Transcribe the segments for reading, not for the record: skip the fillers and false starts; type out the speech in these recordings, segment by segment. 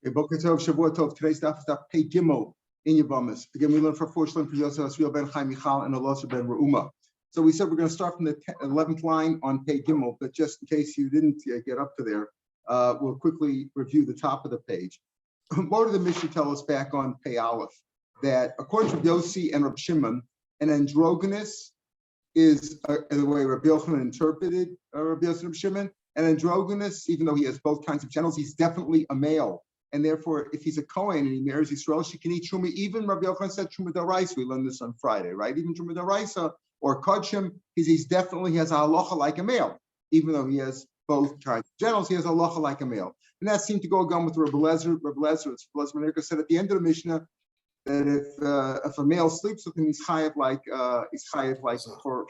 Boker Tov, Shavua Tov. Today's daf is daf Pei Gimel in Yebamot. Again, we learned for four shlim for Yosef Asriel ben Chaim Michal and Elazar ben Reuma. So we said we're going to start from the 11th line on Pei Gimel, but just in case you didn't get up to there, we'll quickly review the top of the page. What did the Mishnah tell us back on Pei Aleph? That according to Yossi and Rab Shimon, an androgynous is the way Rabbi Yochanan interpreted Rabbi Yossi and Rab Shimon. An androgynous, even though he has both kinds of genitals, he's definitely a male. And therefore, if he's a Kohen and he marries Yisrael, she can eat Truma. Even Rabbi Yochanan said Truma D'Oraisa. We learned this on Friday, right? Even Truma D'Oraisa or Kodshim, he definitely has a halacha like a male. Even though he has both kinds of genitals, he has a halacha like a male. And that seemed to go again with Rabbi Lezer. Rabbi Lezer said at the end of the Mishnah that if a male sleeps with him, he's chayav like for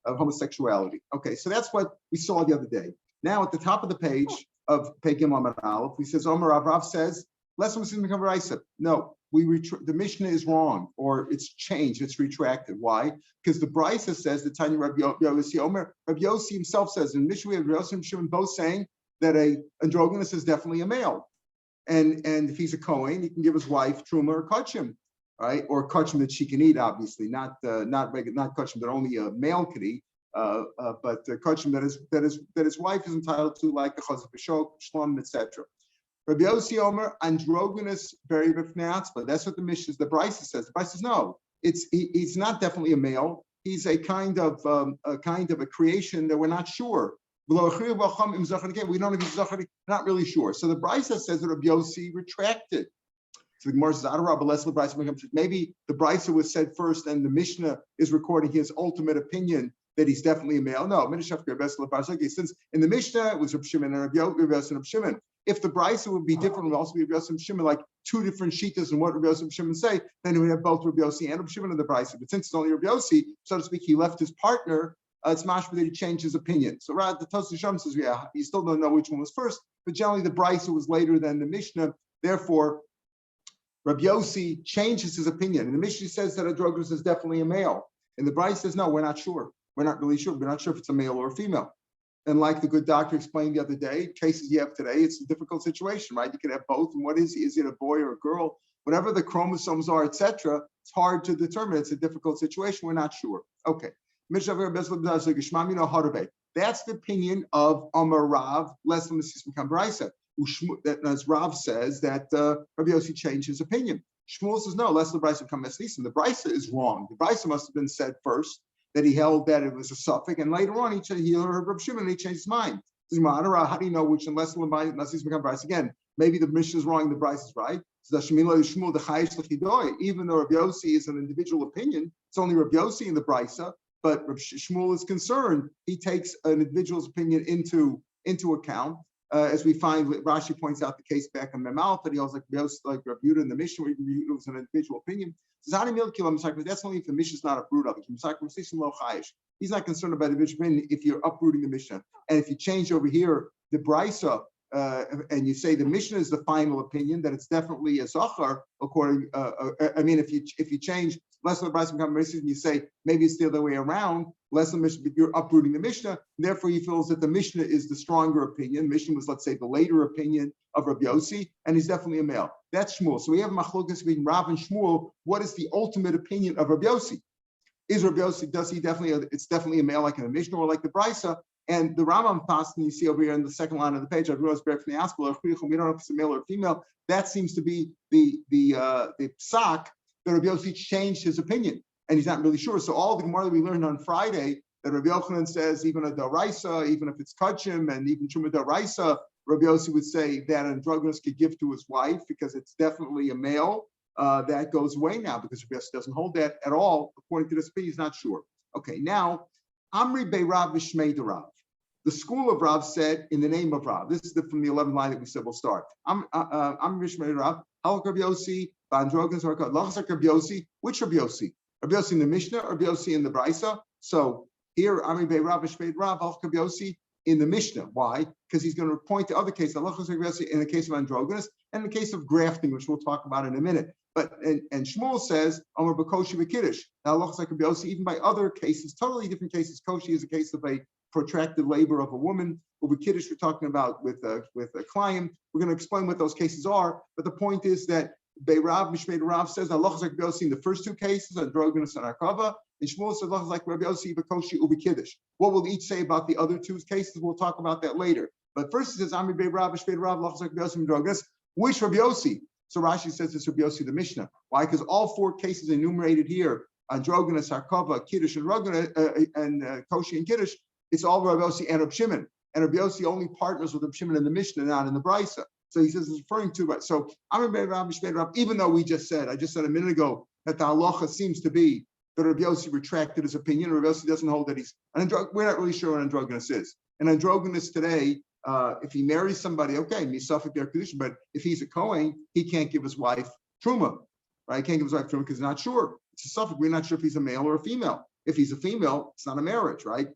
homosexuality. Okay, so that's what we saw the other day. Now at the top of the page of Pei Gimel Amud Aleph, he says, Rav says, less of become Raisa. No, the Mishnah is wrong, or it's changed, it's retracted. Why? Because the Brisa says, the Tanya Rabbi Yossi, Rabbi Yossi himself says, in Mishnah we have Rabbi Yossi and Shimon both saying that a androgynous is definitely a male. And if he's a Kohen, he can give his wife Truma or Kodshim, right? Or Kodshim that she can eat, obviously, not Kodshim that only a male could eat. But Kodshim that his wife is entitled to, like the Chazak B'Shok, Shlom, etc. Rabbi Yossi Omer, androgynous, very b'fnei, but that's what the Mishnah, the Brisa says. The Brisa says no, he's not definitely a male. He's a kind of a creation that we're not sure. We don't know if he's Zachari, not really sure. So the Brisa says that Rabbi Yossi retracted. So the Gemara says, maybe the Brisa was said first, and the Mishnah is recording his ultimate opinion that he's definitely a male. No, since in the Mishnah it was Reb Shimon and Reb Shimon. If the Brisa would be different, it would also be Reb Yossi and Shimon, like two different shitas and what Reb Yossi and Shimon say, then we have both Reb Yossi and Reb Shimon in the Brisa. But since it's only Reb Yossi, so to speak, he left his partner. It's mashma that he changed his opinion. So the Tosfos Sham says, yeah, you still don't know which one was first, but generally the Brisa was later than the Mishnah. Therefore, Rabbi Yossi changes his opinion. And the Mishnah says that androgynous is definitely a male. And the Brisa says, no, we're not sure. We're not really sure. We're not sure if it's a male or a female. And like the good doctor explained the other day, cases you have today, it's a difficult situation, right? You can have both. And what is he? Is it a boy or a girl? Whatever the chromosomes are, etc., it's hard to determine. It's a difficult situation. We're not sure. Okay. That's the opinion of Amar Rav, less than the Sism Kambraisa. As Rav says that Rabbi Yossi changed his opinion. Shmuel says no, less than the Brisa come Eslisim. The Brisa is wrong. The Brisa must have been said first that he held that it was a suffix, and later on he heard Rabbi Shimon and he changed his mind. How do you know which unless the Sism become Brisa? Again, maybe the Mishnah is wrong, the Brisa is right. So Shmuel the Chayish L'Chidoy, even though Rabbi Yossi is an individual opinion, it's only Rabbi Yossi in the Brisa. But Shmuel is concerned. He takes an individual's opinion into account, as we find. Rashi points out the case back in Memal that he also like Rabbi Yehuda in the Mishnah, where it was an individual opinion. That's only if the Mishnah is not uprooted. He's not concerned about the Mishnah if you're uprooting the Mishnah. And if you change over here the Brisa, and you say the Mishnah is the final opinion, that it's definitely a Zachar, according. If you change less than the Brisa become Mishnah, and you say maybe it's the other way around, less than the Mishnah, but you're uprooting the Mishnah. Therefore, he feels that the Mishnah is the stronger opinion. Mishnah was, let's say, the later opinion of Rabbi Yossi, and he's definitely a male. That's Shmuel. So we have machlokas between Rav and Shmuel. What is the ultimate opinion of Rabbi Yossi? Is Rabbi Yossi it's definitely a male like in the Mishnah or like the Brisa? And the Rambam Paskin you see over here in the second line of the page, I realized we don't know if it's a male or female. That seems to be the psak that Rabbi Yossi changed his opinion, and he's not really sure. So all the Gemara that we learned on Friday, that Rabbi Yochanan says even a D'Oraisa, even if it's Kodshim, and even Truma D'Oraisa, Rabbi Yossi would say that an androgynous could give to his wife because it's definitely a male. That goes away now because Rabbi Yossi doesn't hold that at all. According to this opinion, he's not sure. Okay, now Amri Bei Rav V'Shmei Rav. The school of Rav said in the name of Rav. This is from the 11th line that we said we'll start. Amri V'Shmei Rav. Halak Rabbi Yossi. Androgynous or Lachzak Rabbi Yossi. Which Rabbi Yossi? Rabbi Yossi in the Mishnah or Rabbi Yossi in the Brisa? So here, Amri Bei Rav V'Shmei Rav. Halak Rabbi Yossi in the Mishnah. Why? Because he's going to point to other cases. Lachzak Rabbi Yossi in the case of androgynous and in the case of grafting, which we'll talk about in a minute. But and Shmuel says Amar B'Koshi V'Kiddush. Now Lachzak Rabbi Yossi, even by other cases, totally different cases. Koshi is a case of a protracted labor of a woman. Over Kiddush, we're talking about with a client. We're going to explain what those cases are. But the point is that Beirav, Mishmei Rav says Allah is like Rabbi Yossi in the first two cases, androgynous and Arkava. And Shmuel says Allah is like Rabbi Yossi, Bekoshi, Ubi Kiddush. What will each say about the other two cases? We'll talk about that later. But first it says Ami Beirav, Mishmei Rav, Allah is like Rabbi Yossi, androgynous. Which Rabbi Yossi? So Rashi says it's Rabbi Yossi the Mishnah. Why? Because all four cases enumerated here, androgynous, Arkava, Kiddush, and Koshi and Kiddush, it's all Rabbi Yossi and Rabbi Shimon. And Rabbi Yossi only partners with Rabbi Shimon in the Mishnah, not in the Brisa. So he says it's referring to, right? So even though I just said a minute ago that the halacha seems to be that Rabbi Yossi retracted his opinion, Rabbi Yossi doesn't hold that he's we're not really sure what androgynous is. An androgynous today, if he marries somebody, okay, misafik their condition, but if he's a Kohen, he can't give his wife truma, right? He can't give his wife truma because he's not sure. It's a suffix. We're not sure if he's a male or a female. If he's a female, it's not a marriage, right?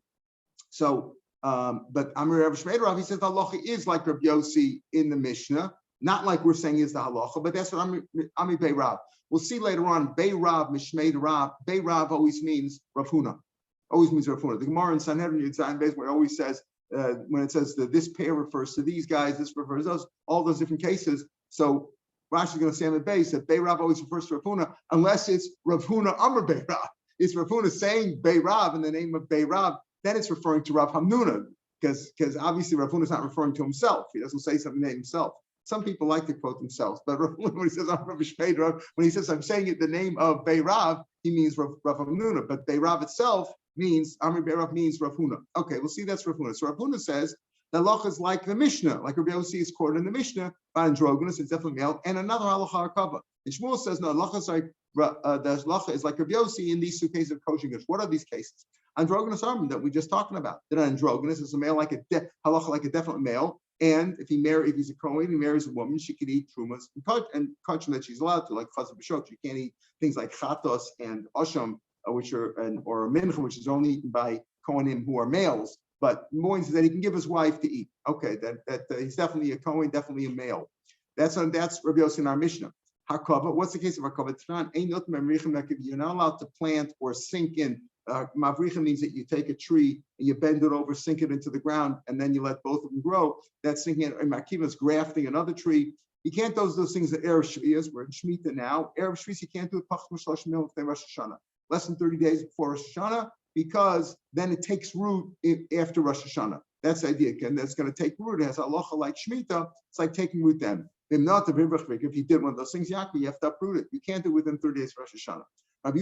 So. But Amir Rav Shapiro, he says the halacha is like Rabbi Yossi in the Mishnah, not like we're saying is the halacha, but that's what Ami Beirav. We'll see later on. Beirav, Mishmei Rav. Beirav always means Rav Huna. Always means Rav Huna. The Gemara in Sanhedrin Yudzayin Beis where it always says when it says that this pair refers to these guys, this refers to those, all those different cases. So Rashi is going to say on the base that Beirav always refers to Rav Huna, unless it's Rav Huna Amar Beirav. It's Rav Huna saying Beirav in the name of Beirav. Then it's referring to Rav Hamnuna, because obviously Rav Huna is not referring to himself. He doesn't say something named himself. Some people like to quote themselves, but Rav Huna, when he says I'm Rav Shapiro, when he says I'm saying it the name of Beirav, he means Rav Hamnuna. But Beirav itself means Amri Beirav means Rav Huna. Okay, we'll see that's Rav Huna. So Rav Huna says the halacha is like the Mishnah, like Rabbi Yossi is quoted in the Mishnah by androgynous, it's definitely male, and another halacha arkava. And Shmuel says no, halacha is like the halacha is like Rabbi Yossi in these two cases of kosher goods. What are these cases? Androgynous arm that we're just talking about. That androgynous is a male like halacha like a definite male, and if he's a Kohen, he marries a woman, she can eat trumas and kachim that she's allowed to, like chazar b'shok. She can't eat things like chatos and osham, which are or a mincha, which is only eaten by Kohanim who are males. But Moin says that he can give his wife to eat. Okay, that he's definitely a Kohen, definitely a male. That's Rabbi Yossi in our Mishnah. Hakava. What's the case of hakava? You're not allowed to plant or sink in. Mavricha means that you take a tree and you bend it over, sink it into the ground, and then you let both of them grow. That's sinking in. Makiva is grafting another tree. You can't do those things at Erev Shvias. We're in Shemitah now. Erev Shvias, you can't do it Pachim Shlosh Mil B'nei Rosh Hashanah. Less than 30 days before Rosh Hashanah, because then it takes root after Rosh Hashanah. That's the idea. And that's going to take root. It has halacha like Shemitah. It's like taking root then. If you did one of those things, you have to uproot it. You can't do it within 30 days of Rosh Hashanah. No,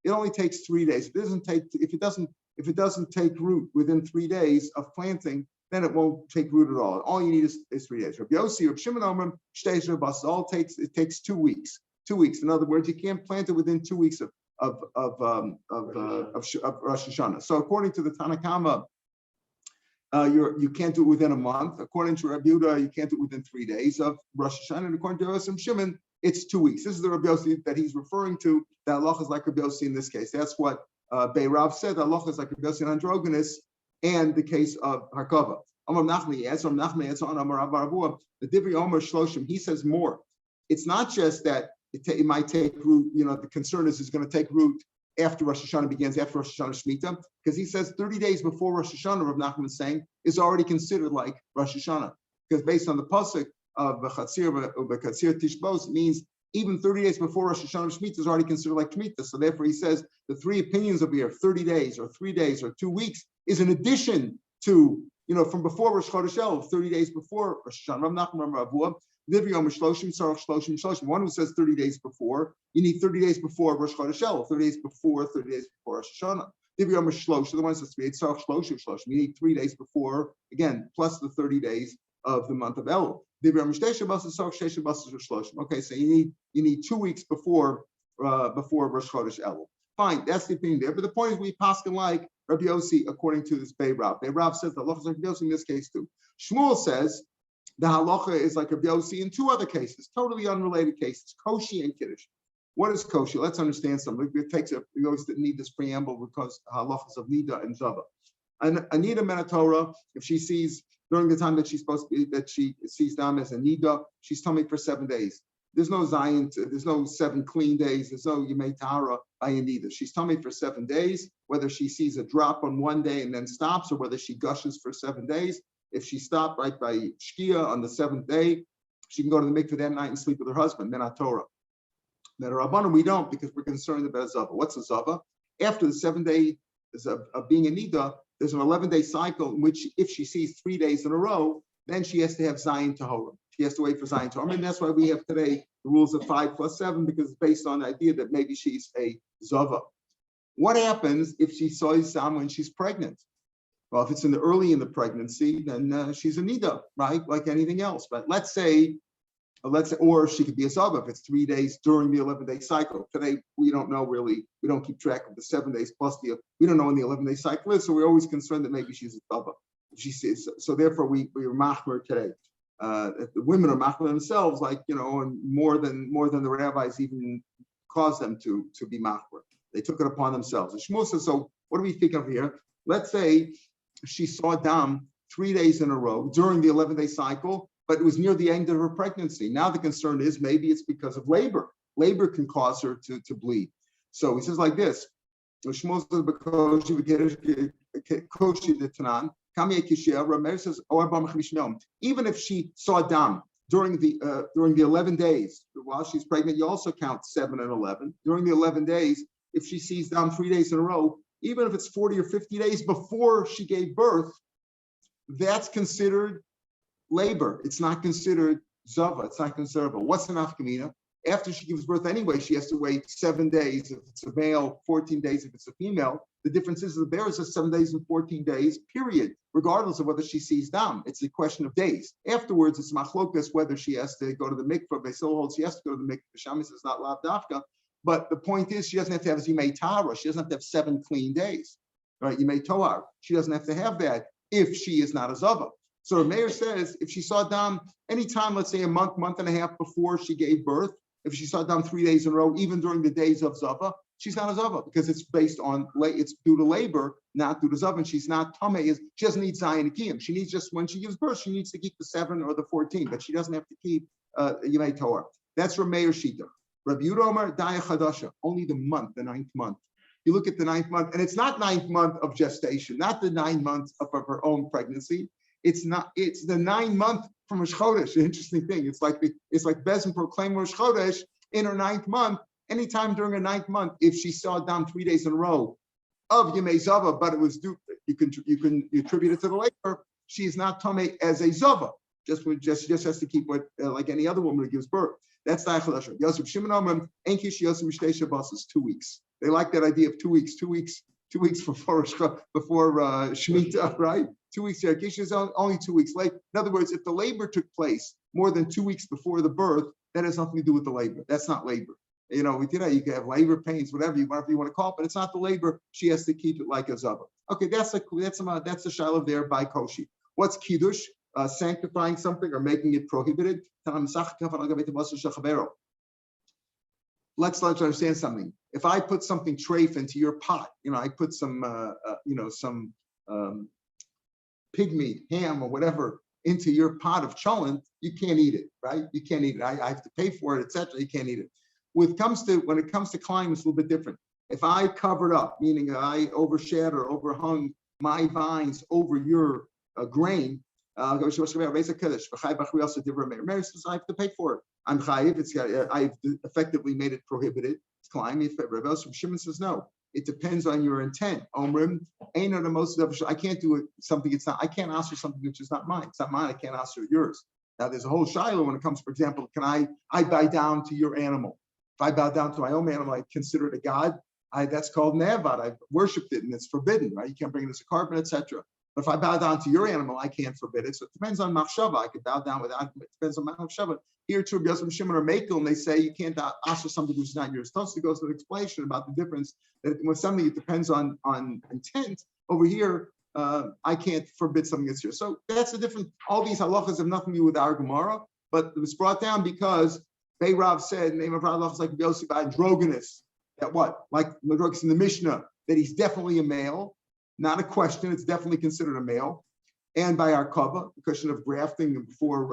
it only takes 3 days. If it doesn't take root within 3 days of planting, then it won't take root at all. All you need is 3 days. Rabbi Yossi, Rabbi Shimon Omer, it takes 2 weeks. 2 weeks. In other words, you can't plant it within 2 weeks of Rosh Hashanah. So according to the Tanakama, you can't do it within a month. According to Rabbi Yehuda, you can't do it within 3 days of Rosh Hashanah. And according to Rabbi Shimon, it's 2 weeks. This is the Rabbi Yossi that he's referring to. That halacha is like Rabbi Yossi in this case. That's what Beirav said. That halacha is like Rabbi Yossi in androgynous, and the case of Harkava. Amar Nachman adds on Amar Abarabua, the Divri Omer Shloshim. He says more. It's not just that it might take root. The concern is it's going to take root after Rosh Hashanah begins, after Rosh Hashanah Shemitah, because he says 30 days before Rosh Hashanah, Rav Nachman is saying, is already considered like Rosh Hashanah. Because based on the pasuk of B'chatzir Tishbos, means even 30 days before Rosh Hashanah Shemitah is already considered like Shemitah. So therefore he says the three opinions over here, 30 days or 3 days or 2 weeks, is in addition to, from before Rosh Chodesh Elul, 30 days before Rosh Hashanah. Rav Nachman Rav Avua, one who says 30 days before, you need 30 days before Rosh Chodesh Elul, 30 days before Rosh Hashanah. The one who says you need 3 days before, again, plus the 30 days of the month of Elul. Okay, so you need 2 weeks before Rosh Chodesh Elul. Fine, that's the opinion there. But the point is we paskin like Rabbi Yossi according to this Beirav. Beirav says the halacha is like Rabbi Yossi in this case too. Shmuel says the halacha is like Rabbi Yossi in 2 other cases, totally unrelated cases, Koshi and Kiddush. What is Koshi? Let's understand something. We always need this preamble because halachas of Nida and Zava. And Anida Menatora, if she sees during the time that she's supposed to be, that she sees them as a Nida, she's tummy for 7 days. there's no Zion, there's no 7 clean days, there's no Yomei Tahara by Anida. She's tummy for 7 days, whether she sees a drop on one day and then stops, or whether she gushes for 7 days. If she stopped right by Shkia on the 7th day, she can go to the mikveh that night and sleep with her husband, Menat Torah. That Rabbanan, we don't, because we're concerned about a Zava. What's a Zava? After the 7 day of being a Nida, there's an 11-day cycle in which if she sees 3 days in a row, then she has to have Zion Tahora. She has to wait for Zion Tahora. And that's why we have today the rules of 5 plus 7, because it's based on the idea that maybe she's a Zava. What happens if she saw Zam when she's pregnant? Well, if it's early in the pregnancy, then she's a Nida, right? Like anything else. But let's say, or she could be a Zava if it's 3 days during the 11-day cycle. Today, we don't know really. We don't keep track of the 7 days plus we don't know when the 11-day cycle is. So we're always concerned that maybe she's a Zava. She says, so therefore we are machmer today. The women are machmer themselves, like, and more than the rabbis even caused them to be machmer. They took it upon themselves. And Shmuel says, so what do we think of here? Let's say she saw dam 3 days in a row during the 11-day cycle, but it was near the end of her pregnancy. Now the concern is maybe it's because of labor. Labor can cause her to bleed. So he says like this. Shmuel says, Rav Meir says, even if she saw dam during the 11 days while she's pregnant, you also count 7 and 11. During the 11 days, if she sees dam 3 days in a row, even if it's 40 or 50 days before she gave birth, that's considered labor. It's not considered zava. It's not considerable. What's an afkamina? After she gives birth anyway, she has to wait 7 days if it's a male, 14 days if it's a female. The difference is the bears are 7 days and 14 days, period, regardless of whether she sees dam. It's a question of days. Afterwards, it's machlokas whether she has to go to the mikveh. They still hold she has to go to the mikveh. Shamis is not lav dafka. But the point is, she doesn't have to have yomei tahara. She doesn't have to have 7 clean days, right? Yomei toar. She doesn't have to have that if she is not a zava. So Rav Meir says, if she saw dam anytime, let's say a month and a half before she gave birth, if she saw dam 3 days in a row, even during the days of zava, she's not a zava because it's based on, it's due to labor, not due to zava. And she's not tameh. She doesn't need zayin akiyim. She needs just, when she gives birth, she needs to keep the 7 or the 14, but she doesn't have to keep yomei toar. That's Rav Meir Shapiro. Rabbi Yehuda Omer, daya chadasha, only the 9th month. You look at the 9th month, and it's not 9th month of gestation, not the 9 months of her own pregnancy. It's the 9 month from Rosh Chodesh. The interesting thing, it's like Bezin proclaimed Rosh Chodesh in her 9th month. Anytime during her 9th month, if she saw dam 3 days in a row of Yemei Zava, but it was due, you attribute it to the labor. She is not tamei as a Zava. Just has to keep what like any other woman who gives birth. That's the Achadash. Yosef Shimon Omer, Enkish Yosef Mishtei Shabbos is 2 weeks. They like that idea of 2 weeks. 2 weeks before Shemitah, right? 2 weeks here. Kish is only 2 weeks late. In other words, if the labor took place more than 2 weeks before the birth, that has nothing to do with the labor. That's not labor. You can have labor pains, whatever you want to call it, but it's not the labor. She has to keep it like a zava. Okay, that's a shiloh there by Koshi. What's kiddush? Sanctifying something or making it prohibited. Let's understand something. If I put something treif into your pot, I put some pig meat, ham, or whatever into your pot of cholent, you can't eat it, right? You can't eat it. I have to pay for it, etc. You can't eat it. When it comes to climate, it's a little bit different. If I covered up, meaning I overshadowed or overhung my vines over your grain, I have to pay for it. I'm chayiv. I've effectively made it prohibited. It's climate. Shimon says no. It depends on your intent. Omrim, I can't do it. Something it's not. I can't ask for something which is not mine. It's not mine. I can't ask for yours. Now there's a whole shiloh when it comes, for example, can I bow down to your animal? If I bow down to my own animal, I consider it a god. That's called nevad. I've worshipped it and it's forbidden, right? You can't bring it as a carbon, etc. But if I bow down to your animal, I can't forbid it. So it depends on machshava. I could bow down without. It depends on machshava. Here, too, Yosef Shimon or Mekel, and they say you can't ask for something which is not yours. Tosi goes to an explanation about the difference that with something it depends on intent. Over here, I can't forbid something that's yours. So that's the difference. All these halachas have nothing to do with our Gemara, but it was brought down because Rav said, name of Rav is like Yosef Androgonus. That what? Like Androgonus in the Mishnah, that he's definitely a male. Not a question. It's definitely considered a male. and by our kava, the question of grafting before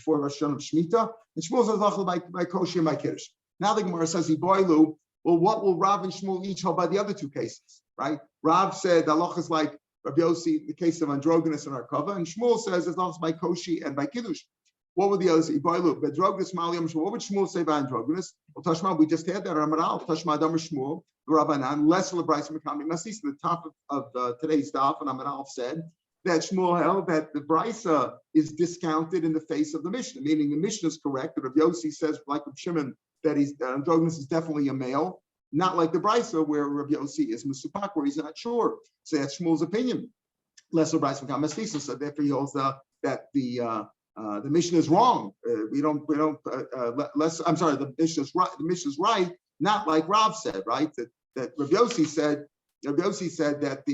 Rosh Hashanah of Shemitah. And Shmuel says lachal by kosher and by kiddush. Now the Gemara says iboilu. Well, what will Rav and Shmuel each hold by the other two cases? Right? Rav said the halacha is like Rabbi Yossi, the case of androgynous and arkava, and Shmuel says it's also by koshi and by kiddush. What would the others say? Iboilu, bedrogynous maliyam Shmuel. What would Shmuel say by androgynous? Well, Tashma, we just had that. Ramaral, Tashma Adam Shmuel, Rabbanan, less Lebrayis Mekami Masis. The top of today's daf, and Ramaral said that Shmuel held that the brisa is discounted in the face of the Mishnah, meaning the Mishnah is correct. That Rabbi Yossi says, like Rabbi Shimon, that androgynous is definitely a male, not like the brisa where Rabbi Yossi is musupak, where he's not sure. So that's Shmuel's opinion. Less Lebrayis Mekami Masis. So therefore he holds that the Mishnah is wrong. I'm sorry. The Mishnah's right. The Mishnah's right. Not like Rav said, right? That Rav Yossi said. Rav Yossi said that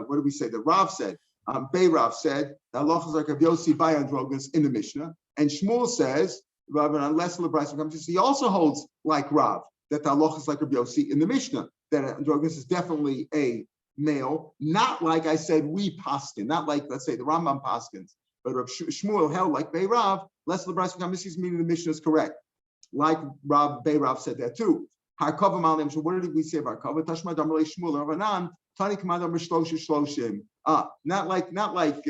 what did we say? That Rav said. Rav said that halacha is like Rav Yossi by androgynous in the Mishnah, and Shmuel says, unless Lebrayis comes, he also holds like Rav that the halacha is like Rav Yossi in the Mishnah, that androgynous is definitely a male, not like I said we paskin, not like let's say the Rambam paskins. But Rav Shmuel held like Rav, less Lebrayis Mekamisis, meaning the Mishnah is correct. Like Rav said that too. Harkava Malim. So what did we say about Harkava? Tashma Damrei Shmuel Ravanan Tani Kamadam Rishloshe Shloshim. Not like Rabbi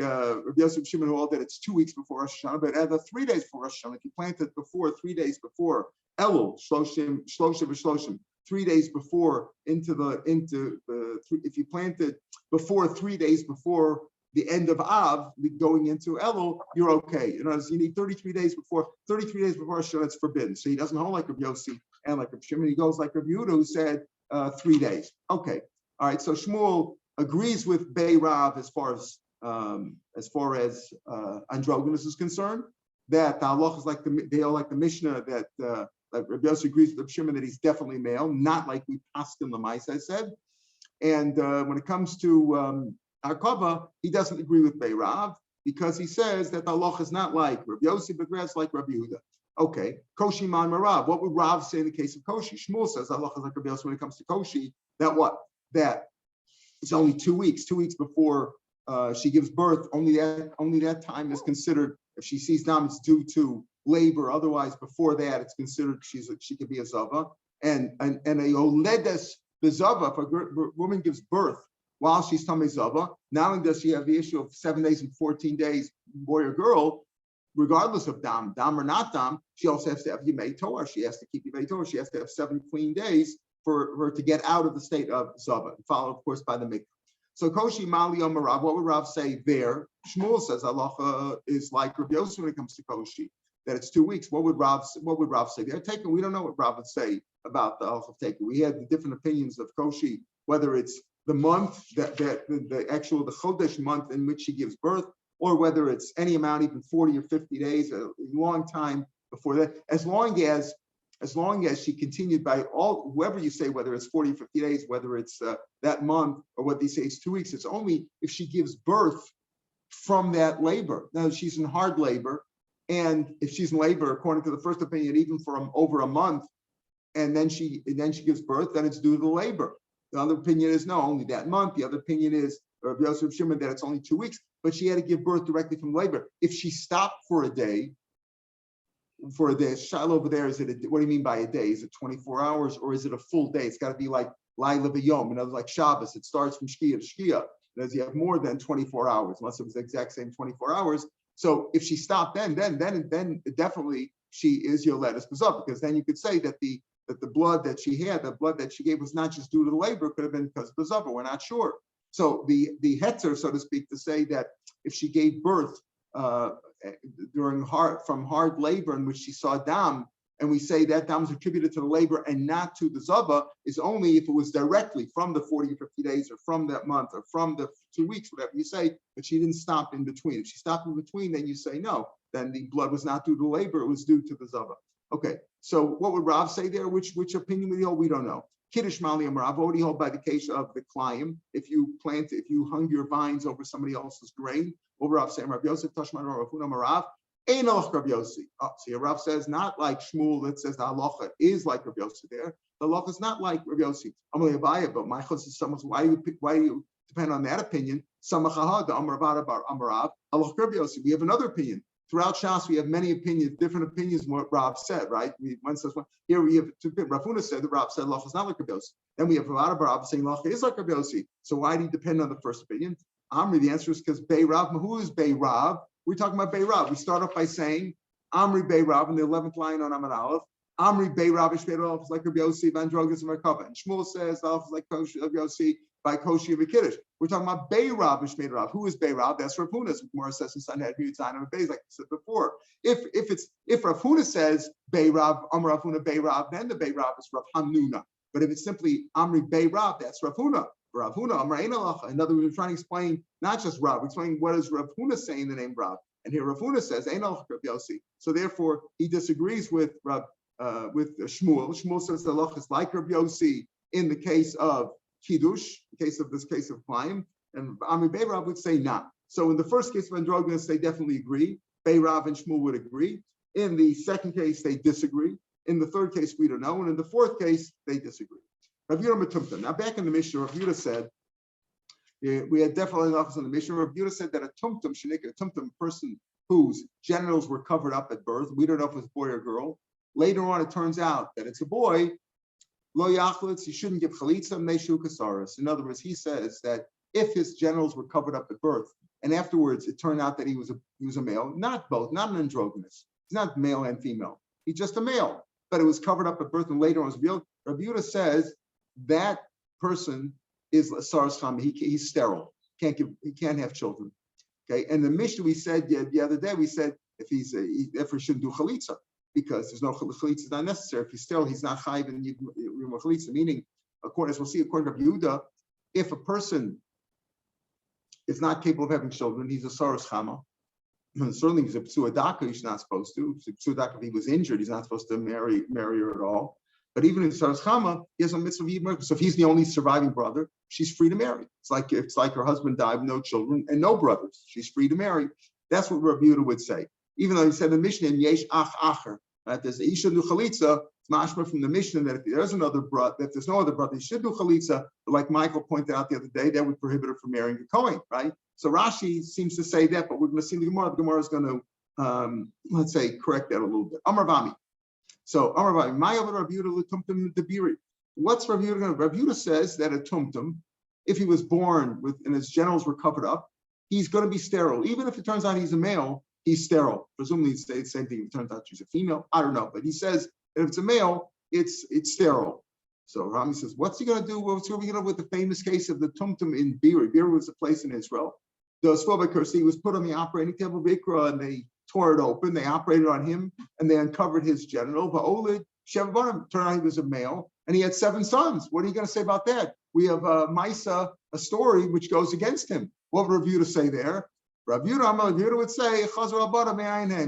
Yosef Shimon who held that it's 2 weeks before Rosh Hashanah, but rather 3 days before Rosh Hashanah. If you planted before 3 days before Elul Shloshim 3 days before if you planted before 3 days before the end of Av, going into Elul, you're okay. You need 33 days before. 33 days before Rosh Hashanah, it's forbidden. So he doesn't hold like Rabbi Yossi and like Rabbi Shimon. He goes like Rabbi Yehuda, who said 3 days. Okay, all right. So Shmuel agrees with Rav as far as androgynous is concerned. That the halach is like they all like the Mishnah that like Rabbi Yossi agrees with Rabbi Shimon that he's definitely male, not like we paskin l'maisa, I said. And when it comes to Harkava, he doesn't agree with Rav because he says that the halacha is not like Rabbi Yossi, but rather like Rabbi Yehuda. Okay, Koshi man Rav. What would Rav say in the case of Koshi? Shmuel says the halacha is like Rabbi Yossi when it comes to Koshi. That it's only 2 weeks. 2 weeks before she gives birth. Only that time is considered. If she sees dam, it's due to labor. Otherwise, before that, it's considered she could be a zava. And a yoledes bezava, if a woman gives birth while she's tamei zava, not only does she have the issue of 7 days and 14 days, boy or girl, regardless of dam or not dam, she also has to have yomei Torah. She has to keep yomei Torah. She has to have 7 clean days for her to get out of the state of zava, followed, of course, by the mikvah. So Koshi Mali Omer Rav, what would Rav say there? Shmuel says halacha is like Rabbi Yossi when it comes to Koshi, that it's 2 weeks. What would Rav say there? Taken, we don't know what Rav would say about the halacha of taken. We had the different opinions of Koshi, whether it's the month the Chodesh month in which she gives birth, or whether it's any amount, even 40 or 50 days, a long time before that, as long as she continued by all, whoever you say, whether it's 40 or 50 days, whether it's that month, or what they say is 2 weeks, it's only if she gives birth from that labor. Now, she's in hard labor, and if she's in labor, according to the first opinion, even for over a month, and then she gives birth, then it's due to the labor. The other opinion is no, only that month. The other opinion is Rabbi Yosef Shimon that it's only 2 weeks, but she had to give birth directly from labor. If she stopped for a day, Shiloh over there, what do you mean by a day? Is it 24 hours or is it a full day? It's got to be like Laila V'Yom, in other words, like Shabbos. It starts from Shkia to Shkia. As you have more than 24 hours, unless it was the exact same 24 hours. So if she stopped then definitely she is Yoledes B'Zav, because then you could say that the blood that she had, the blood that she gave was not just due to the labor, it could have been because of the Zav, we're not sure. So the hetzer, so to speak, to say that if she gave birth from hard labor in which she saw dam, and we say that dam is attributed to the labor and not to the zava, is only if it was directly from the 40 or 50 days or from that month or from the 2 weeks, whatever you say, but she didn't stop in between. If she stopped in between, then you say no, then the blood was not due to labor, it was due to the zava. Okay, so what would Rav say there? Which opinion would he hold? We don't know. Kiddush Maliam Rav, what would he hold by the case of the Klayim? If you hung your vines over somebody else's grain, over Rav saying Rav Yosef, Tashman Rav Huna Marav, Ein Alach Rav Yossi. So here Rav says, not like Shmuel that says the halacha is like Rav Yossi there. The halacha is not like Rav Yossi. Amalei Abaya, but my chos is someone's, why do you depend on that opinion? Samachaha, the Amar Bar Amarav, Allah Rabbi Yossi. We have another opinion. Throughout Shas, we have many opinions, different opinions what Rav said, right? One says one. Here we have two. Rav Huna said that Rav said Lach is not like Rabbi Yossi. Then we have Rav Bar saying Lach is like Rabbi Yossi. So why do you depend on the first opinion? Amri, the answer is because Bei Rav. Who is Bei Rav? We're talking about Bei Rav. We start off by saying Amri Bei Rav in the 11th line on Amar Aleph. Amri Bei Rav Ishmeir is like Rabbi Yossi, Van Drogas and Merkava. And Shmuel says Aleph is like Rabbi Yossi by Koshi of Kiddush. We're talking about Bei Rav Ishmeir Rav. Who is Bei Rav? That's Rav Huna. Gemara says in Sanhedrin Yutzayim and Beis, like I said before. If Rav Huna says Bei Rav, Amar Rav Huna Bei Rav, then the Bei Rav is Rav Hamnuna. But if it's simply Amri Bei Rav, that's Rav Huna. Rav Huna, Amar Ein Halacha. In other words, we're trying to explain not just Rav, we're explaining what does Rav Huna say in the name Rav. And here Rav Huna says Ein Halacha Rabbi Yossi. So therefore, he disagrees with Shmuel. Shmuel says the halacha is like Rabbi Yossi in the case of Kiddush, in case of Klayim, and Amri Bei Rav would say not. So in the first case of androgynous, they definitely agree. Bei Rav and Shmuel would agree. In the second case, they disagree. In the third case, we don't know. And in the fourth case, they disagree. Rav Yehuda Matumtum. Now back in the Mishnah, Rav Yehuda said, we had definitely halachas in the Mishnah. Rav Yehuda said that a tumtum person whose genitals were covered up at birth, we don't know if it was boy or girl. Later on, it turns out that it's a boy. Lo yachlitz, you shouldn't give chalitza meishu kasaris. In other words, he says that if his genitals were covered up at birth, and afterwards it turned out that he was a male, not both, not an androgynous. He's not male and female. He's just a male, but it was covered up at birth, and later on was revealed. Rabbi Yehuda says that person is saras chama. He's sterile. He can't have children. Okay, and the Mishnah we said the other day, we said if he shouldn't do chalitza, because there's no chalitza is not necessary. If he's sterile, he's not chayiv in yom chalitza. Meaning, as we'll see, according to Rabbi Yehuda, if a person is not capable of having children, he's a saras chama. Certainly, he's a psuadaka. He's not supposed to. Psuadaka, if he was injured, he's not supposed to marry her at all. But even in saras chama, he has a mitzvah of yibmut. So if he's the only surviving brother, she's free to marry. It's like her husband died with no children and no brothers. She's free to marry. That's what Rabbi Yehuda would say. Even though he said in the Mishnah, yesh ach acher, right? There's the isha do chalitza. It's mashma from the Mishnah that if there's another brother, if there's no other brother, he should do chalitza. But like Michael pointed out the other day, that would prohibit her from marrying a Kohen, right? So Rashi seems to say that, but we're going to see the Gemara. The Gemara is going to, let's say, correct that a little bit. Amar Vami. So Amar Vami, my over Rav Yehuda l'tumtum debiri. What's Rav Yehuda going to? Rav Yehuda says that a tumtum, if he was born with and his genitals were covered up, he's going to be sterile. Even if it turns out he's a male, he's sterile. Presumably, it's the same thing if it turns out she's a female. I don't know, but he says that if it's a male, it's sterile. So Rami says, what's he going to do? What's he going to do with the famous case of the tumtum in Beeri? Beeri was a place in Israel. The Svobek Kursi was put on the operating table of Ikra, and they tore it open. They operated on him, and they uncovered his genital. But Olid Shevarim, turned out he was a male, and he had 7 sons. What are you going to say about that? We have Maisa, a story which goes against him. What would Rav Yehuda say there? Rav Yehuda would say,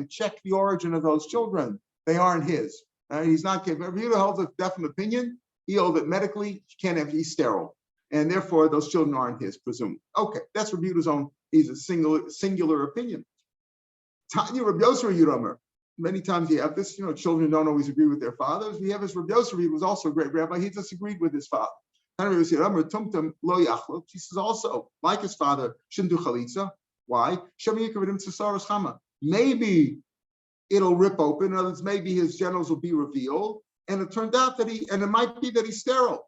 check the origin of those children. They aren't his. He's not capable. Rav Yehuda holds a definite opinion. He holds it medically. He's sterile. And therefore, those children aren't his, presumed. Okay, that's Rav Yehuda's own. He's a singular opinion. Tanya Rav Yosef Yehuda. Many times you have this, children don't always agree with their fathers. We have his Rav Yosef, he was also a great rabbi. He disagreed with his father. He says also, like his father, shouldn't do chalitza. Why? Maybe it'll rip open. In other words, maybe his genitals will be revealed. And it turned out that it might be that he's sterile.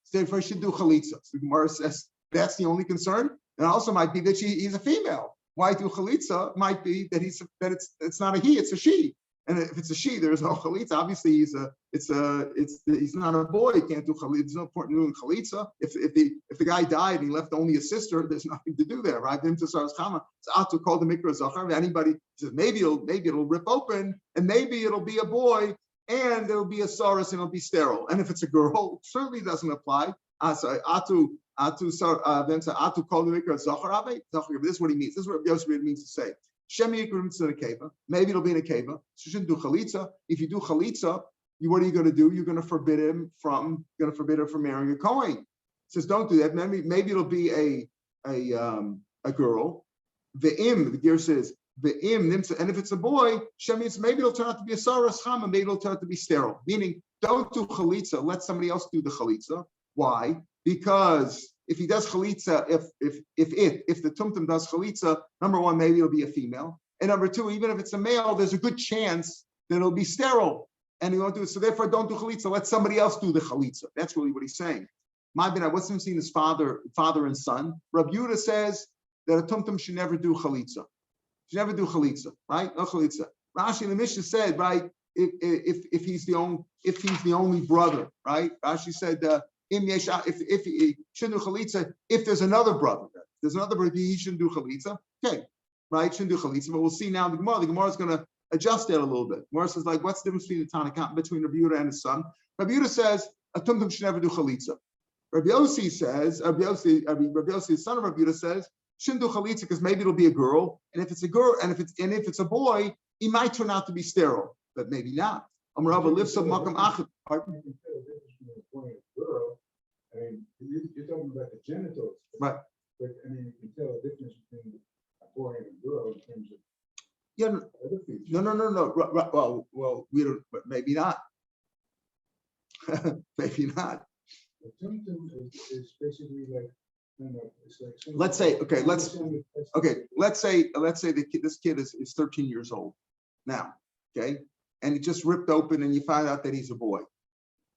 So therefore, he should do chalitza. So the Gemara says that's the only concern. And also might be that he's a female. Why do chalitza? Might be that it's not a he, it's a she. And if it's a she, there's no chalitza. Obviously, he's not a boy. He can't do chalitza. There's no point in doing chalitza. If the guy died and he left only a sister, there's nothing to do there, right? It's atu called the mikra zachar. Anybody says maybe it'll rip open, and maybe it'll be a boy, and it'll be a saras, and it'll be sterile. And if it's a girl, it certainly doesn't apply. Atu called the mikra zachar. This is what he means. This is what Yosef means to say. Maybe it'll be in a keva. So you shouldn't do chalitza. If you do chalitza, what are you going to do? You're going to forbid her from marrying a Kohen. He says, don't do that. Maybe it'll be a girl. The gear says and if it's a boy, maybe it'll turn out to be a saras chama. Maybe it'll turn out to be sterile. Meaning, don't do chalitza. Let somebody else do the chalitza. Why? Because if he does chalitza, if the tumtum does chalitza, number one, maybe it'll be a female, and number two, even if it's a male, there's a good chance that it'll be sterile, and he won't do it. So therefore, don't do chalitza. Let somebody else do the chalitza. That's really what he's saying. My ben, I wasn't seeing his father and son. Rav Yehuda says that a tumtum should never do chalitza. Should never do chalitza, right? No chalitza. Rashi in the Mishnah said, right, if he's the only brother, right? Rashi said, if he shouldn't do chalitza, if there's another brother, he shouldn't do chalitza. Okay, right? Shouldn't do chalitza. But we'll see now the Gemara is going to adjust that a little bit. Gemara says, like, what's the difference between the Tanakh, between Rav Yehuda and his son? Rav Yehuda says a tumtum should never do chalitza. Rabbi Yossi says, Rabbi Yossi, the son of Rabbi Yehuda, says shouldn't do chalitza because maybe it'll be a girl, and if it's a girl, and if it's a boy, he might turn out to be sterile, but maybe not. Amrava lifts up makam achad. I mean, you're talking about the genitals, right? But I mean, you can tell the difference between a boy and a girl in terms of other features. No. Well, we don't. But maybe not. Maybe not. The tumtum is basically like, I don't know, it's like. Let's say this kid is 13 years old now, okay, and it just ripped open, and you find out that he's a boy.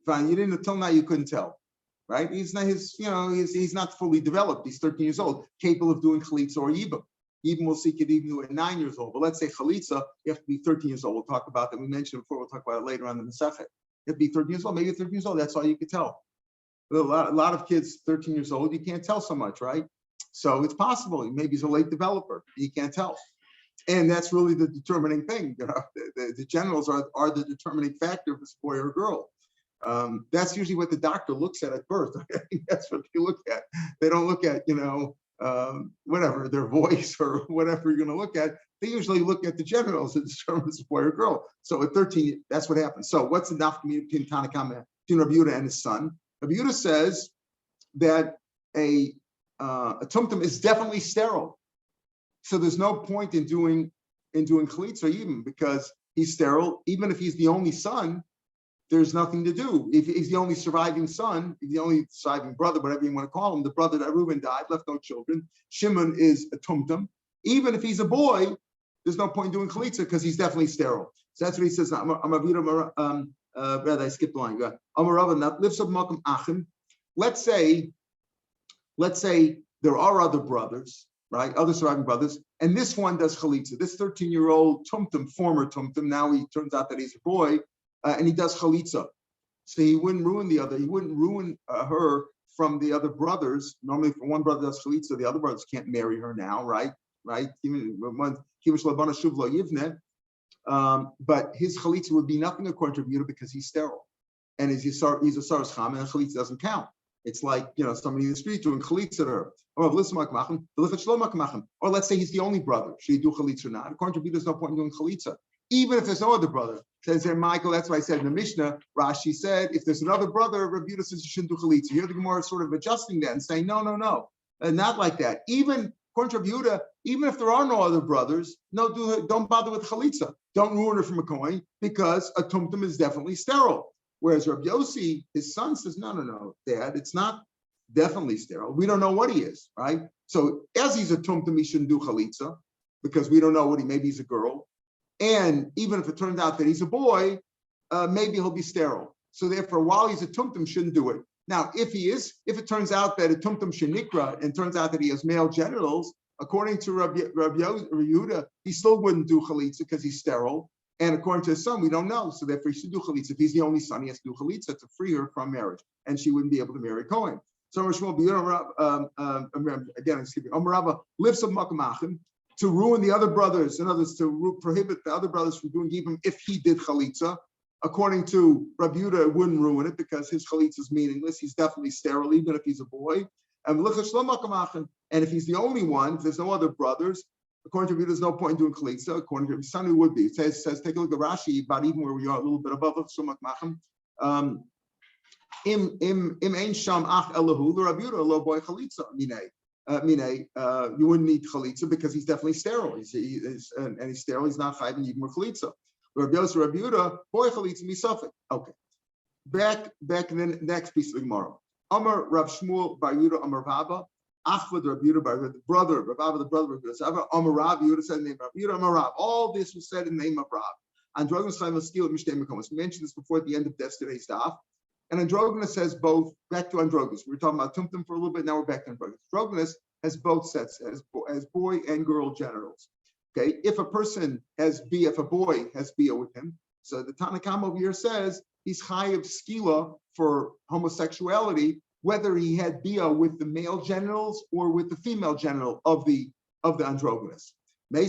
Fine, you didn't until now. You couldn't tell, right? He's not he's not fully developed. He's 13 years old, capable of doing chalitza or yibam. Even we'll see kid even do it at 9 years old. But let's say chalitza, you have to be 13 years old. We'll talk about that. We mentioned before. We'll talk about it later on in the Masechet. You have to be 13 years old. Maybe 13 years old. That's all you could tell. A lot of kids, 13 years old, you can't tell so much, right? So it's possible. Maybe he's a late developer. You can't tell. And that's really the determining thing. The genitals are the determining factor if it's a boy or a girl. That's usually what the doctor looks at birth. I think that's what they look at. They don't look at, whatever, their voice or whatever you're going to look at. They usually look at the genitals and determine if it's a boy or girl. So at 13, that's what happens. So what's the nafka between Tanakh between Rabbi Yehuda and his son? Rabbi Yehuda says that a tumtum is definitely sterile. So there's no point in doing chalitza even because he's sterile. Even if he's the only son, there's nothing to do. If he's the only surviving son, he's the only surviving brother, whatever you want to call him, the brother that Reuben died, left no children. Shimon is a tumtum. Even if he's a boy, there's no point in doing chalitza because he's definitely sterile. So that's what he says. Rather, I skipped the line. Let's say there are other brothers, right? Other surviving brothers, and this one does chalitza. This 13-year-old tumtum, former tumtum, now he turns out that he's a boy, and he does chalitza. So he wouldn't ruin the other. He wouldn't ruin her from the other brothers. Normally, if one brother does chalitza, the other brothers can't marry her now, right? Right? But his chalitza would be nothing according to Rav Yehuda because he's sterile, and he's a saras cham, and chalitza doesn't count. It's like somebody in the street doing chalitza to her. Or let's say he's the only brother. Should he do chalitza or not? According to Rav Yehuda, there's no point in doing chalitza, even if there's no other brother. Says there, Michael. That's why I said in the Mishnah. Rashi said if there's another brother, Rav Yehuda says you shouldn't do chalitza. Here the Gemara is sort of adjusting that and saying no, not like that. Even according to Rav Yehuda, even if there are no other brothers, don't bother with chalitza. Don't ruin her from a coin because a tumtum is definitely sterile. Whereas Rabbi Yossi, his son, says, no, Dad, it's not definitely sterile. We don't know what he is, right? So as he's a tumtum, he shouldn't do chalitza because we don't know maybe he's a girl. And even if it turns out that he's a boy, maybe he'll be sterile. So therefore, while he's a tumtum, shouldn't do it. Now, if it turns out that a tumtum shenikra and turns out that he has male genitals, according to Rabbi Yehuda, he still wouldn't do chalitza because he's sterile. And according to his son, we don't know. So therefore, he should do chalitza. If he's the only son, he has to do chalitza to free her from marriage. And she wouldn't be able to marry Cohen. So again, excuse me, Amarava lifts up makamachim to ruin the other brothers, in others to prohibit the other brothers from doing yibam if he did chalitza. According to Rabbi Yehuda, it wouldn't ruin it because his chalitza is meaningless. He's definitely sterile, even if he's a boy. And if he's the only one, if there's no other brothers, according to Rabbi Yehuda, there's no point in doing chalitza. According to his son, it would be. It says, take a look at Rashi, about even where we are, a little bit above Im ein sham ach elahu Rabbi Yehuda lo boy chalitza you wouldn't need chalitza because he's definitely sterile. He's sterile. He's not chayv even more chalitza. Rabbi Yehuda boy chalitza misafik. Okay. Back in the next piece of the Gemara. Amar Rav Shmuel Bar Yehuda Amar Rabba, Achvad Rav Yehuda Bar Yehuda, the brother of Rabba, the brother of Yehuda. Amar Rav Yehuda said in the name of Rav Yehuda Amar Rav. All this was said in the name of Rav. Androgonus Chaim Skill Mishtei Mekomos. We mentioned this before at the end of yesterday's daf. And Androgonus has both. Back to Androgonus. We were talking about Tumtum for a little bit. Now we're back to Androgonus. Androgonus has both sets, as boy and girl genitals. Okay, if a person has bia, if a boy has bia with him, so the Tanakam over here says he's chayiv skila for homosexuality, whether he had bia with the male genitals or with the female genital of the androgynous. The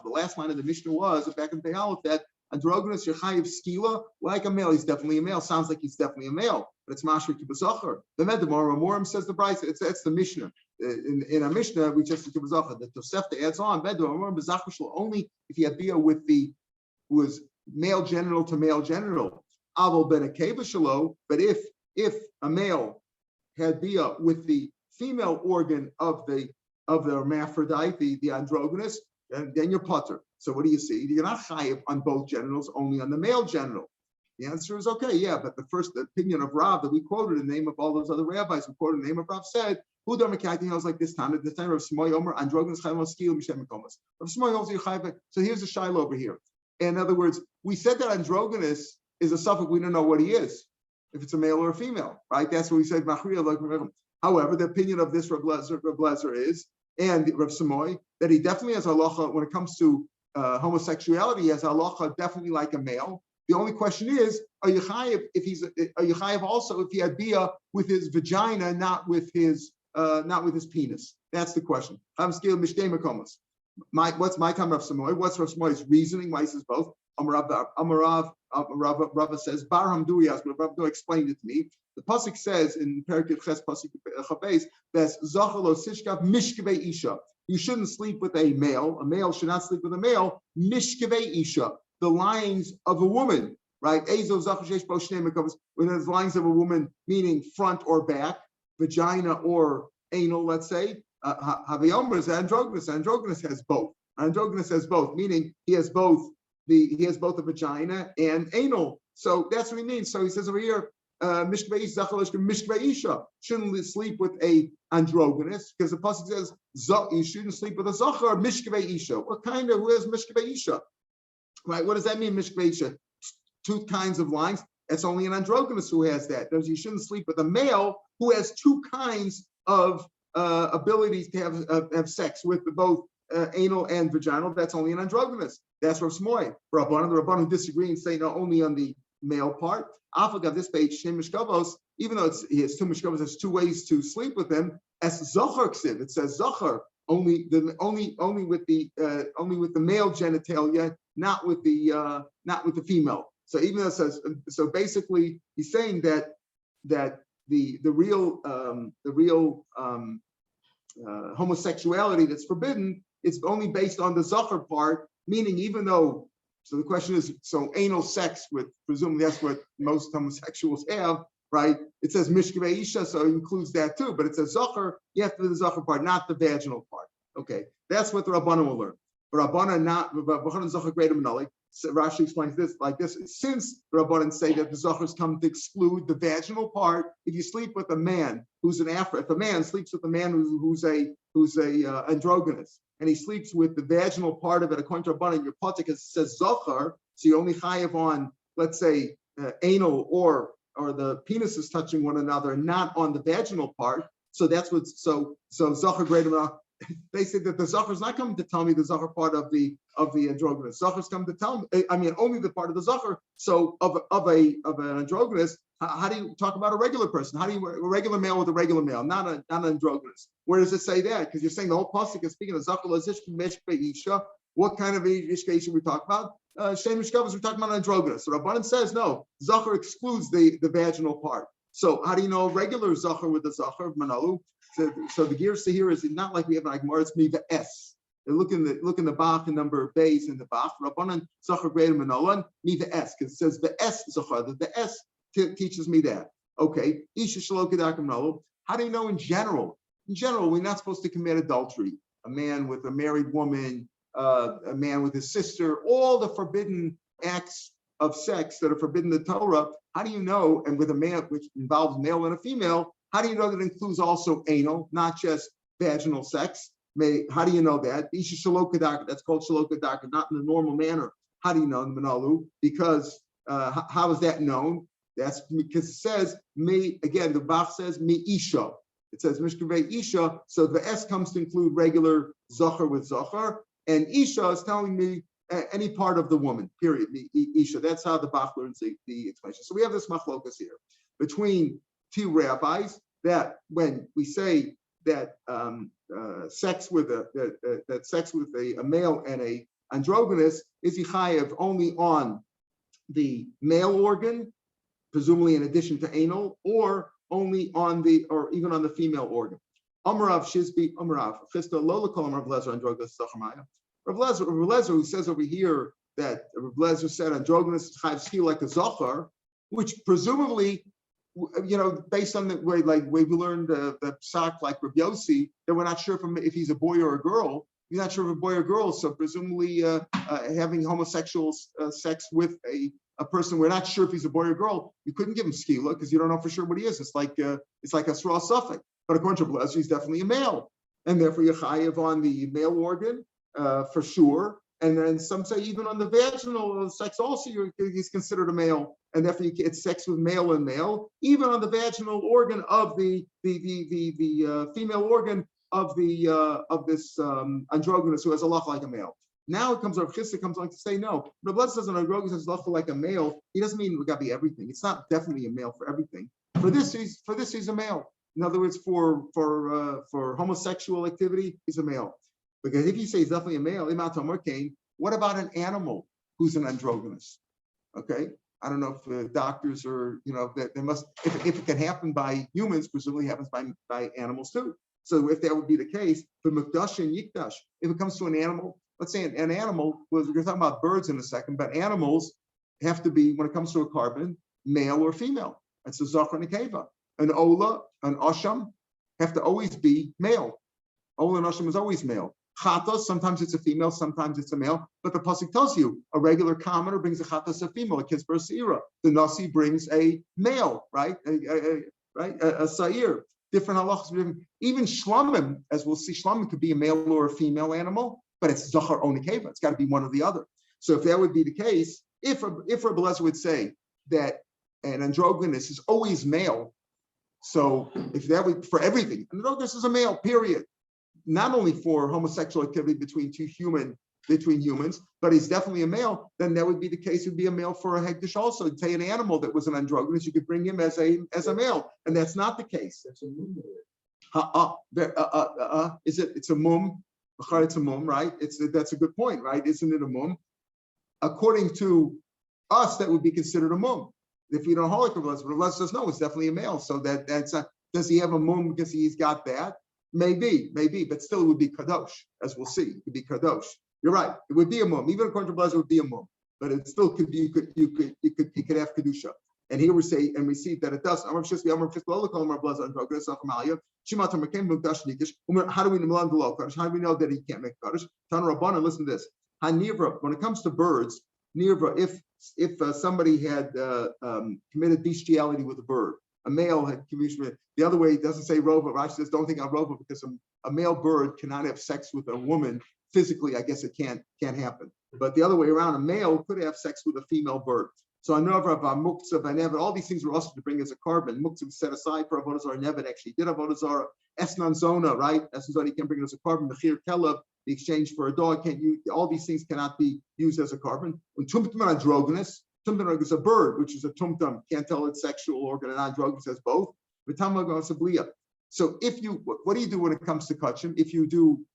last line of the Mishnah was back in Be'alot that androgynous yechayiv skila like a male. He's definitely a male. Sounds like he's definitely a male, but it's mashri kibbutzacher. The Medamorim says the Bryce. It's the Mishnah. In our Mishnah, we just kibbutzacher. The Tosefta adds on Medamorim bezacher only if he had bia with who was male genital to male genital. Aval ben akeva shalo. But if a male had bia with the female organ of the hermaphrodite, the androgynous, then you're putter. So what do you see? You're not chayiv on both genitals, only on the male genital. The answer is okay, yeah, but the opinion of Rav that we quoted in the name of all those other rabbis, we quoted in the name of Rav said, who don't make knows like this time, at this time of Shmoy Omer, androgynous chayiv skill mishem mekomos. Rav Shmoy holds you chayiv. So here's a shiloh over here. In other words, we said that androgynous is a suffix, we don't know what he is, if it's a male or a female, right? That's what we said. However, the opinion of this Rav Lezer is, and Rav Samoy, that he definitely has halacha when it comes to homosexuality. He has halacha definitely like a male. The only question is, are you chayiv also if he had bia with his vagina, not with his penis? That's the question. What's my comment of Samoy? What's Rav Samoy's reasoning? Why he says both? Amarav says, Bar Hamduyas, but Rav explained it to me. The pasuk says in Perikut Ches pasuk Chavez, that's Zachalo Sishkav Mishkevei Isha. You shouldn't sleep with a male. A male should not sleep with a male. Mishkevei Isha, the lines of a woman, right? Ezo Zachashesh Bo Shnei Mekovos. When there's lines of a woman, meaning front or back, vagina or anal, let's say. Haviyomer is androgynous. Androgynous has both. Androgynous has both, meaning he has both a vagina and anal. So that's what he means. So he says over here, shouldn't sleep with a androgynous, because the pasuk says you shouldn't sleep with a zachar mishkevei isha. What kind of, who is mishkevei isha? Right? What does that mean, mishkevei isha? Two kinds of lines. It's only an androgynous who has that. You shouldn't sleep with a male who has two kinds of abilities to have sex with both anal and vaginal. That's only an androgynous. That's Rav Shmoy. The Rabban who disagree and say not only on the male part. Afagav this page, Shem Mishkavos, even though he has two Mishkavos, there's two ways to sleep with him. As Zachar Ksiv, it says Zachar only with the male genitalia, not with the female. So even though it says, so basically he's saying that the real homosexuality that's forbidden, it's only based on the Zachar part, meaning even though, so the question is, so anal sex with, presumably that's what most homosexuals have, right? It says Mishkevei Isha, so it includes that too, but it says Zachar, you have to do the Zachar part, not the vaginal part. Okay, that's what the Rabbanan will learn. But Rabbanan not, Rabbanan Zachar greater Menalik. So Rashi explains this like this: since the Rabbanan say that the Zachars come to exclude the vaginal part, if you sleep with a man who's an Afro, if a man sleeps with a man who's a androgynous, and he sleeps with the vaginal part of it, according to Rabbanan, your patik says Zachar, so you only chayev on, let's say, anal or the penises touching one another, not on the vaginal part. So that's what. So Zachar greater Menalik. They say that the Zachar is not coming to tell me the Zachar part of the androgynous. Zachar is coming to tell me, I mean, only the part of the Zachar. So of an androgynous, how do you talk about a regular person? How do you, a regular male with a regular male, not an androgynous? Where does it say that? Because you're saying the whole pasuk is speaking of Zachar Lazish Meshkei Isha. What kind of Ishkei Isha we talk about? Shem Mishkavas, we're talking about androgynous. So Rabbanan says no, Zachar excludes the vaginal part. So how do you know a regular Zachar with the Zachar of Manalu? So the gears to here is not like we have like Gemara, it's me the S. Look in the Bach, the number of bays in the Bach. Rabbanan Zachar greater Manolan, me the S, because it says the S Zachar, that the S teaches me that. Okay, Isha Shalokidakam Nolo. How do you know in general? In general, we're not supposed to commit adultery. A man with a married woman, a man with his sister, all the forbidden acts of sex that are forbidden in the Torah, how do you know, and with a male, which involves male and a female, how do you know that includes also anal, not just vaginal sex? How do you know that? Isha shalokadaka, that's called shalokadaka, not in the normal manner. How do you know the Manalu? Because how is that known? That's because it says, me, again, the Bach says, me Isha. It says, Mishkavei Isha, so the S comes to include regular Zachar with Zachar, and Isha is telling me any part of the woman, period, Isha. That's how the Bach learns the explanation. So we have this machlokas here between two rabbis that when we say that sex with a male and a androgynous is chayav only on the male organ, presumably in addition to anal, or only on or even on the female organ. Amarav Shizbi, Amarav, Chista Lola Kol Rav Lezer androgynous Sachamaya. Rav Lezer, who says over here that Rav Lezer said androgynous is chayav ski like a zachar, which presumably, based on the way, we learned the psak like Rav Yossi, that we're not sure if he's a boy or a girl. You're not sure if a boy or girl, so presumably having homosexual sex with a person, we're not sure if he's a boy or girl. You couldn't give him skila because you don't know for sure what he is. It's like a sra suffix. But according to Blazer, he's definitely a male, and therefore you're chayiv on the male organ for sure. And then some say even on the vaginal sex also he's considered a male, and therefore it's sex with male and male, even on the vaginal organ of the female organ of this androgynous who has a loch like a male. Now it comes, Rav Chisda comes along to say no. Rav Lezer says an androgynous has loch like a male. He doesn't mean it got to be everything. It's not definitely a male for everything. For this he's a male. In other words, for homosexual activity, he's a male. Because if you say he's definitely a male, what about an animal who's an androgynous? Okay, I don't know if doctors are, that there must, if it can happen by humans, presumably happens by animals too. So if that would be the case, for Mukdash and Yikdash, if it comes to an animal, let's say an animal, we're going to talk about birds in a second, but animals have to be, when it comes to a carbon, male or female. That's a Zachar and a Keva. An Ola, an Osham have to always be male. Ola and Osham is always male. Chatas, sometimes it's a female, sometimes it's a male, but the pasuk tells you a regular commoner brings a chatas, a female, a kitzber seira. The nasi brings a male, right? A sair. Different halachas. Even shlamim, as we'll see, shlamim could be a male or a female animal, but it's zachar or nekeva. It's got to be one or the other. So if that would be the case, if Rabbi Lezer would say that an androgynous is always male, so if that would for everything, androgynous is a male, period. Not only for homosexual activity between humans, but he's definitely a male, then that would be the case. It would be a male for a hekdesh also. Say an animal that was an androgynous, you could bring him as a male, and that's not the case. That's a mum. Is it? It's a mum. It's a mum, right? That's a good point, right? Isn't it a mum? According to us, that would be considered a mum. If we don't hold it, Rav Lezer says no, it's definitely a male. So that's a, does he have a mum because he's got that? Maybe, but still it would be kadosh, as we'll see. It would be kadosh. You're right. It would be a mum. Even according to Blazer, it would be a mum. But it still could be. You could have kedusha. And here we say and we see that it does. How do we know that he can't make kaddish? Tana Rabbanan, listen to this. Hanivra, when it comes to birds, nirva, if somebody had committed bestiality with a bird. A male had committed. The other way, it doesn't say rova. Rashi says, don't think of rova because a male bird cannot have sex with a woman physically. I guess it can't happen. But the other way around, a male could have sex with a female bird. So I know of muktzah, nevet. All these things were also to bring as a carbon. Muktzah was set aside for avodah zarah. Nevet actually did avodah zarah. Esnan zona, right? Esnan zona, you can bring it as a carbon. Mechir kelev, the exchange for a dog, can't use. All these things cannot be used as a carbon. When tumtum androgynous. Tumtum is a bird, which is a tumtum. Can't tell it's sexual organ and androgynous says both. So what do you do when it comes to kachim? If you do,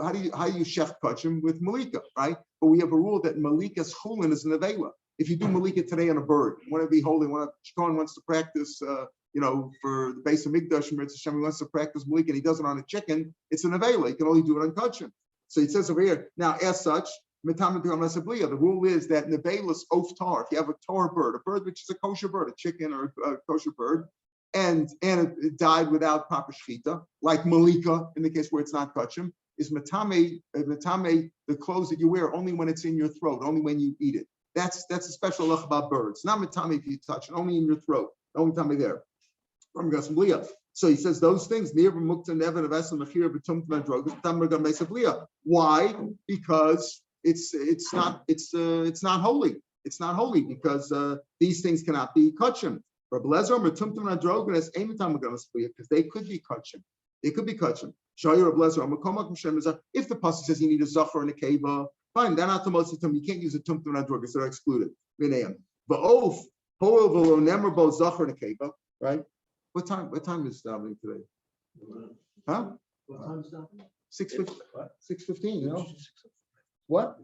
how do you shech kachim with malika, right? But we have a rule that malika's chulin is an avela. If you do malika today on a bird, want to be holy, Shkon wants to practice, for the base of Mikdash, he wants to practice malika and he does it on a chicken, it's an avela. You can only do it on kachim. So it says over here, now as such, the rule is that nevelis of tar, if you have a tar bird, a bird which is a kosher bird, a chicken or a kosher bird, and it died without proper shechita, like malika in the case where it's not kachim, is matame the clothes that you wear only when it's in your throat, only when you eat it. That's a special halacha about birds. Not mitami if you touch it, only in your throat. Only time there. So he says those things. Why? Because it's not holy. It's not holy because these things cannot be kachim. Because they could be kachim. They could be kachim. If the pasuk says you need a zachar and a keva, fine. They're not the most of the time. You can't use a tumtum and drogas. They're excluded. Right? What time is davening today? Huh? What time is that? 6:15. You know what?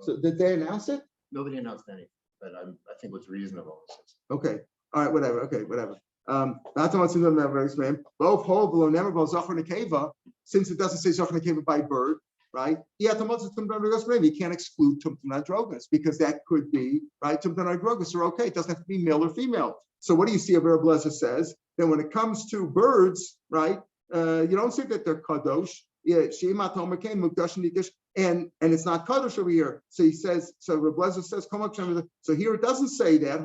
So did they announce it? Nobody announced anything, but I think what's reasonable. Okay. All right. Whatever. Okay. Whatever. Not to never explain. Both whole below never both zachar and keva, since it doesn't say zachar and keva by bird, right? You can't exclude tumtum androgus because that could be right. Tumtum androgus are okay. It doesn't have to be male or female. So what do you see? A Rav Lezer says that when it comes to birds, right? You don't say that they're kadosh. Yeah, and it's not kadosh over here. So he says. So Rav Lezer says, so here it doesn't say that.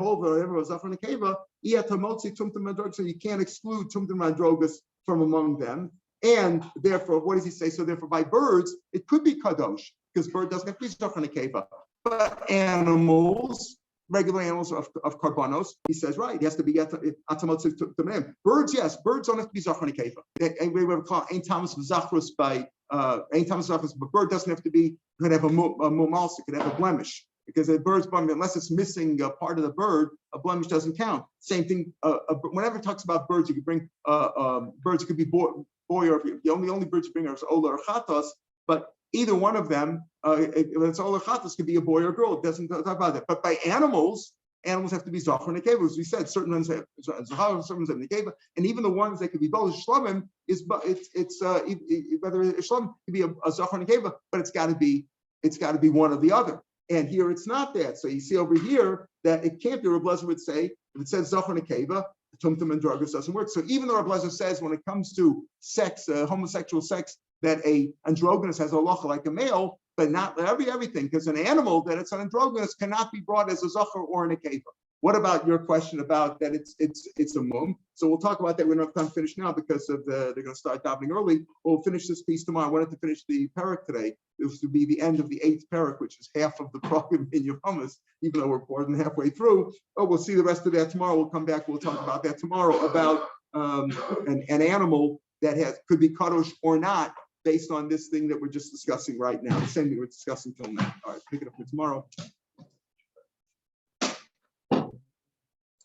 So you can't exclude tumtum androgus from among them. And therefore, what does he say? So therefore, by birds, it could be kadosh because bird doesn't have to be zachar and keva. But animals, regular animals of karbanos, he says, right, it has to be atamotziv to them. Birds, yes, birds don't have to be zachar and keva. And we would call ein tamas v'zachrus by ein tamas v'zachrus, but bird doesn't have to be, could have a mumalsa, could have a blemish. Because a bird's blemish, unless it's missing a part of the bird, a blemish doesn't count. Same thing, whenever it talks about birds, you could bring birds, it could be boy or the only birds you bring are ola or chatos, but either one of them, if it's ola or chatos, could be a boy or girl. It doesn't talk about that. But by animals have to be zachar and nekeva. As we said, certain ones have zachar, certain ones have nekeva, and even the ones that could be both shlamim is, it's whether shlam could be a zachar and nekeva, but it's got to be one or the other. And here it's not that. So you see over here that it can't be. Rav Lezer would say if it says zachar and nekeva, tumtum and drogus doesn't work. So even though Rav Lezer says when it comes to sex, homosexual sex, that a androgynous has a halacha like a male, but not everything, because an animal that it's an androgynous cannot be brought as a zachar or an nekeva. What about your question about that it's a mum? So we'll talk about that. We don't have time to finish now because of they're going to start davening early. We'll finish this piece tomorrow. I wanted to finish the parak today. It was to be the end of the 8th parak, which is half of the program in Yevmot, even though we're more than halfway through. Oh, we'll see the rest of that tomorrow. We'll come back. We'll talk about that tomorrow about an animal that could be kadosh or not based on this thing that we're just discussing right now. The same thing we're discussing till now. All right, pick it up for tomorrow.